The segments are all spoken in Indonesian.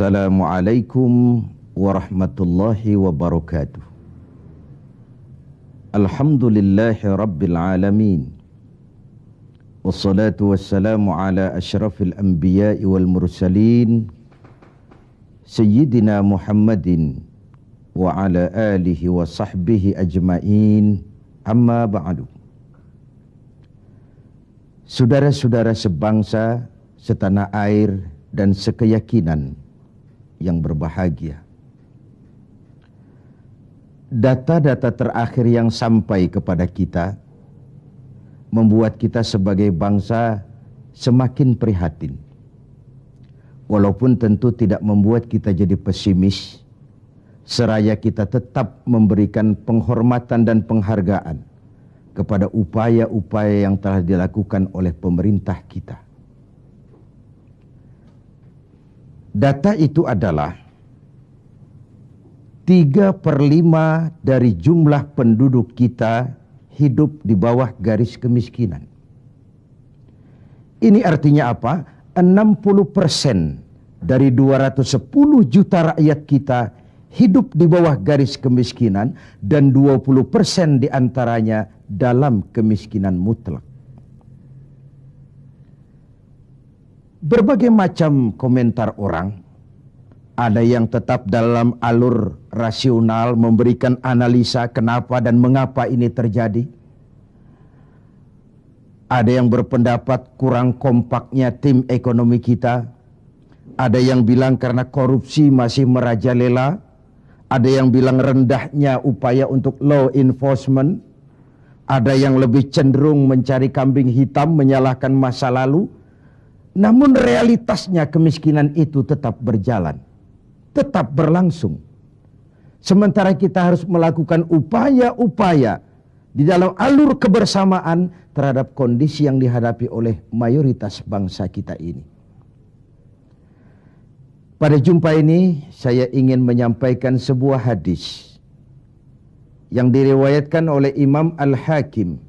Assalamualaikum warahmatullahi wabarakatuh. Alhamdulillahi rabbil alamin. Wassalatu wassalamu ala asyrafil anbiya'i wal mursalin Sayyidina Muhammadin wa ala alihi wa sahbihi ajma'in. Amma ba'du. Saudara-saudara sebangsa, setanah air dan sekeyakinan yang berbahagia. Data-data terakhir yang sampai kepada kita membuat kita sebagai bangsa semakin prihatin. Walaupun tentu tidak membuat kita jadi pesimis, seraya kita tetap memberikan penghormatan dan penghargaan kepada upaya-upaya yang telah dilakukan oleh pemerintah kita. Data itu adalah 3/5 dari jumlah penduduk kita hidup di bawah garis kemiskinan. Ini artinya apa? 60% dari 210 juta rakyat kita hidup di bawah garis kemiskinan dan 20% diantaranya dalam kemiskinan mutlak. Berbagai macam komentar orang, ada yang tetap dalam alur rasional memberikan analisa kenapa dan mengapa ini terjadi. Ada yang berpendapat kurang kompaknya tim ekonomi kita. Ada yang bilang karena korupsi masih merajalela. Ada yang bilang rendahnya upaya untuk law enforcement. Ada yang lebih cenderung mencari kambing hitam, menyalahkan masa lalu. Namun realitasnya kemiskinan itu tetap berjalan, tetap berlangsung. Sementara kita harus melakukan upaya-upaya di dalam alur kebersamaan terhadap kondisi yang dihadapi oleh mayoritas bangsa kita ini. Pada jumpa ini saya ingin menyampaikan sebuah hadis yang diriwayatkan oleh Imam Al-Hakim.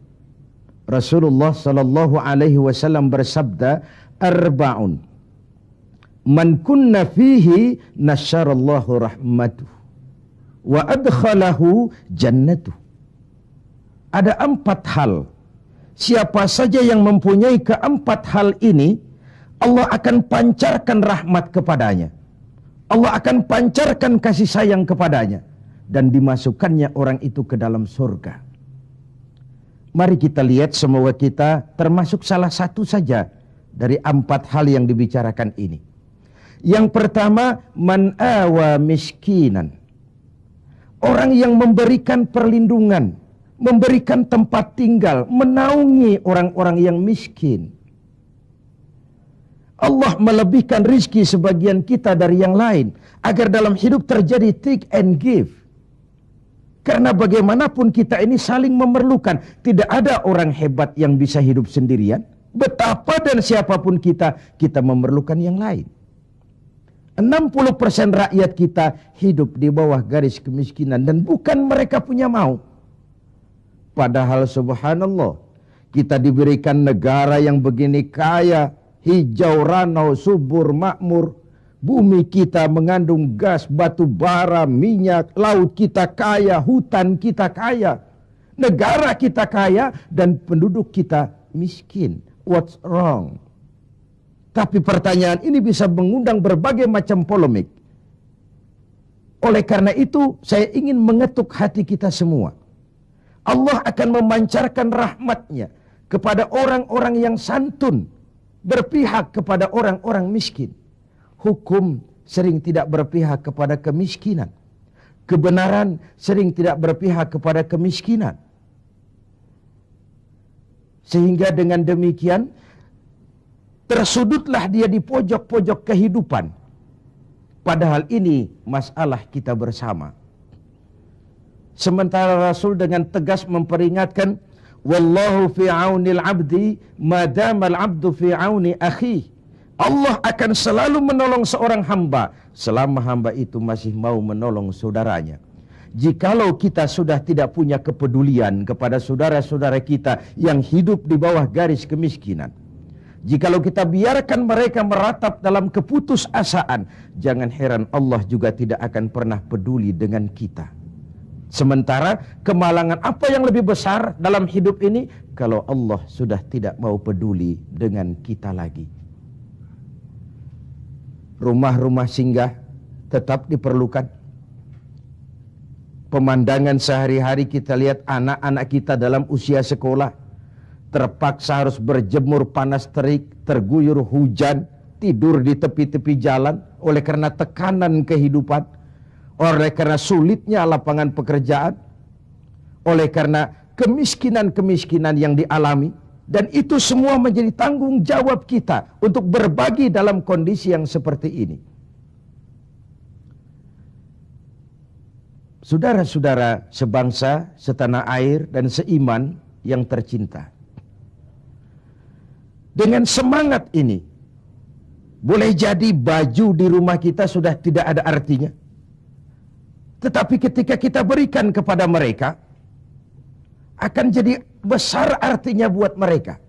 Rasulullah sallallahu alaihi wasallam bersabda, "Arba'un man kunna fihi nasyarallahu rahmatuh wa adkhalahu jannatuh." Ada 4 hal. Siapa saja yang mempunyai keempat hal ini, Allah akan pancarkan rahmat kepadanya. Allah akan pancarkan kasih sayang kepadanya dan dimasukkannya orang itu ke dalam surga. Mari kita lihat, semoga kita termasuk salah satu saja dari 4 hal yang dibicarakan ini. Yang pertama, man awa miskinan. Orang yang memberikan perlindungan, memberikan tempat tinggal, menaungi orang-orang yang miskin. Allah melebihkan rizki sebagian kita dari yang lain, agar dalam hidup terjadi take and give. Karena bagaimanapun kita ini saling memerlukan. Tidak ada orang hebat yang bisa hidup sendirian. Betapa dan siapapun kita memerlukan yang lain. 60% rakyat kita hidup di bawah garis kemiskinan dan bukan mereka punya mau. Padahal subhanallah, kita diberikan negara yang begini kaya, hijau, ranau, subur, makmur. Bumi kita mengandung gas, batu bara, minyak, laut kita kaya, hutan kita kaya, negara kita kaya dan penduduk kita miskin. What's wrong? Tapi pertanyaan ini bisa mengundang berbagai macam polemik. Oleh karena itu, saya ingin mengetuk hati kita semua. Allah akan memancarkan rahmatnya kepada orang-orang yang santun, berpihak kepada orang-orang miskin. Hukum sering tidak berpihak kepada kemiskinan. Kebenaran sering tidak berpihak kepada kemiskinan. Sehingga dengan demikian tersudutlah dia di pojok-pojok kehidupan. Padahal ini masalah kita bersama. Sementara Rasul dengan tegas memperingatkan, wallahu fi aunil abdi madamal abdu fi auni akhi. Allah akan selalu menolong seorang hamba selama hamba itu masih mau menolong saudaranya. Jikalau kita sudah tidak punya kepedulian kepada saudara-saudara kita yang hidup di bawah garis kemiskinan, Jikalau kita biarkan mereka meratap dalam keputusasaan, jangan heran Allah juga tidak akan pernah peduli dengan kita. Sementara kemalangan apa yang lebih besar dalam hidup ini kalau Allah sudah tidak mau peduli dengan kita lagi. Rumah-rumah singgah tetap diperlukan. Pemandangan sehari-hari kita lihat anak-anak kita dalam usia sekolah terpaksa harus berjemur panas terik, terguyur hujan, tidur di tepi-tepi jalan oleh karena tekanan kehidupan, oleh karena sulitnya lapangan pekerjaan, oleh karena kemiskinan-kemiskinan yang dialami. Dan itu semua menjadi tanggung jawab kita untuk berbagi dalam kondisi yang seperti ini. Saudara-saudara sebangsa, setanah air, dan seiman yang tercinta. Dengan semangat ini, boleh jadi baju di rumah kita sudah tidak ada artinya. Tetapi ketika kita berikan kepada mereka, akan jadi besar artinya buat mereka.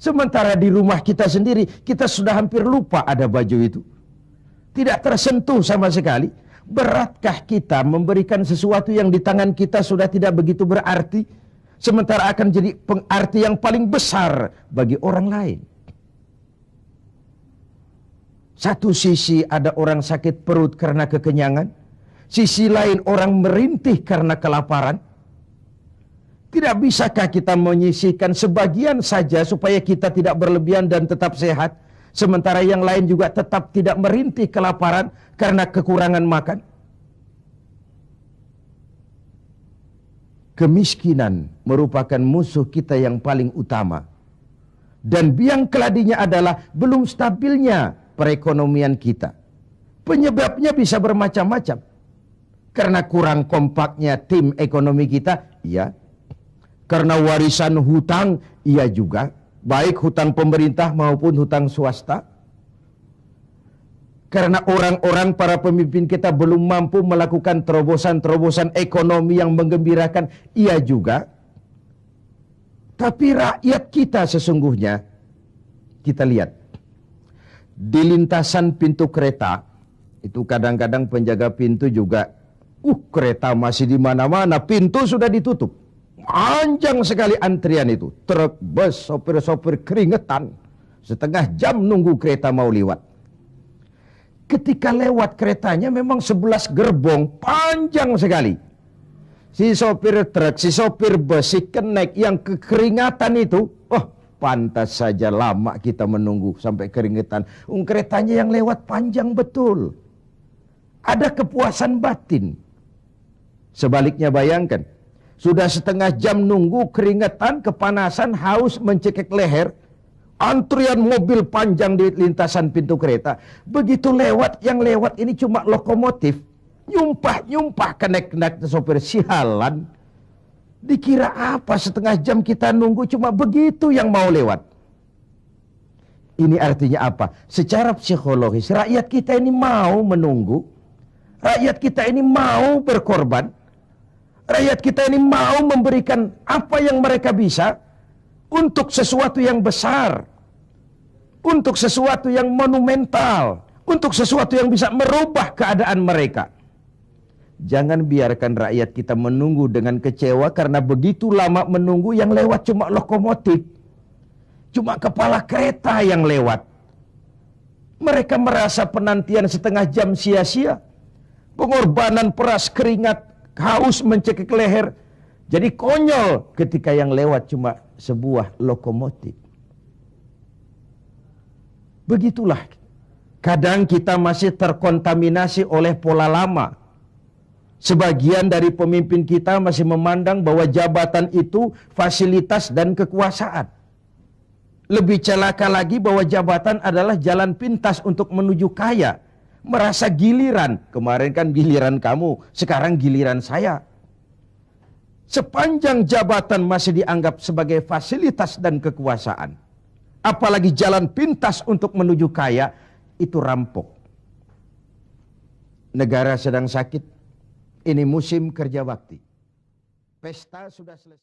Sementara di rumah kita sendiri, kita sudah hampir lupa ada baju itu. Tidak tersentuh sama sekali. Beratkah kita memberikan sesuatu yang di tangan kita sudah tidak begitu berarti? Sementara akan jadi pengarti yang paling besar bagi orang lain. Satu sisi ada orang sakit perut karena kekenyangan. Sisi lain orang merintih karena kelaparan. Tidak bisakah kita menyisihkan sebagian saja supaya kita tidak berlebihan dan tetap sehat. Sementara yang lain juga tetap tidak merintih kelaparan karena kekurangan makan. Kemiskinan merupakan musuh kita yang paling utama. Dan biang keladinya adalah belum stabilnya perekonomian kita. Penyebabnya bisa bermacam-macam. Karena kurang kompaknya tim ekonomi kita, iya. Karena warisan hutang, iya juga. Baik hutang pemerintah maupun hutang swasta. Karena orang-orang para pemimpin kita belum mampu melakukan terobosan-terobosan ekonomi yang menggembirakan, iya juga. Tapi rakyat kita sesungguhnya, kita lihat. Di lintasan pintu kereta, itu kadang-kadang penjaga pintu juga, kereta masih di mana-mana, pintu sudah ditutup. Panjang sekali antrian itu. Truk, bus, sopir-sopir keringetan. Setengah jam nunggu kereta mau lewat. Ketika lewat keretanya memang 11 gerbong, panjang sekali. Si sopir truk, si sopir bus, si kenek yang kekeringatan itu, pantas saja lama kita menunggu sampai keringetan. Keretanya yang lewat panjang betul. Ada kepuasan batin. Sebaliknya bayangkan, sudah setengah jam nunggu, keringetan, kepanasan, haus, mencekik leher. Antrian mobil panjang di lintasan pintu kereta. Begitu lewat, yang lewat ini cuma lokomotif. Nyumpah-nyumpah kenek-kenek sopir sialan. Dikira apa setengah jam kita nunggu cuma begitu yang mau lewat. Ini artinya apa? Secara psikologis, rakyat kita ini mau menunggu. Rakyat kita ini mau berkorban. Rakyat kita ini mau memberikan apa yang mereka bisa untuk sesuatu yang besar, untuk sesuatu yang monumental, untuk sesuatu yang bisa merubah keadaan mereka. Jangan biarkan rakyat kita menunggu dengan kecewa karena begitu lama menunggu yang lewat cuma lokomotif, cuma kepala kereta yang lewat. Mereka merasa penantian setengah jam sia-sia, pengorbanan peras keringat, haus mencekik leher. Jadi konyol ketika yang lewat cuma sebuah lokomotif. Begitulah. Kadang kita masih terkontaminasi oleh pola lama. Sebagian dari pemimpin kita masih memandang bahwa jabatan itu fasilitas dan kekuasaan. Lebih celaka lagi bahwa jabatan adalah jalan pintas untuk menuju kaya. Merasa giliran. Kemarin kan giliran kamu, sekarang giliran saya. Sepanjang jabatan masih dianggap sebagai fasilitas dan kekuasaan, apalagi jalan pintas untuk menuju kaya, itu rampok. Negara sedang sakit, ini musim kerja bakti. Pesta sudah selesai.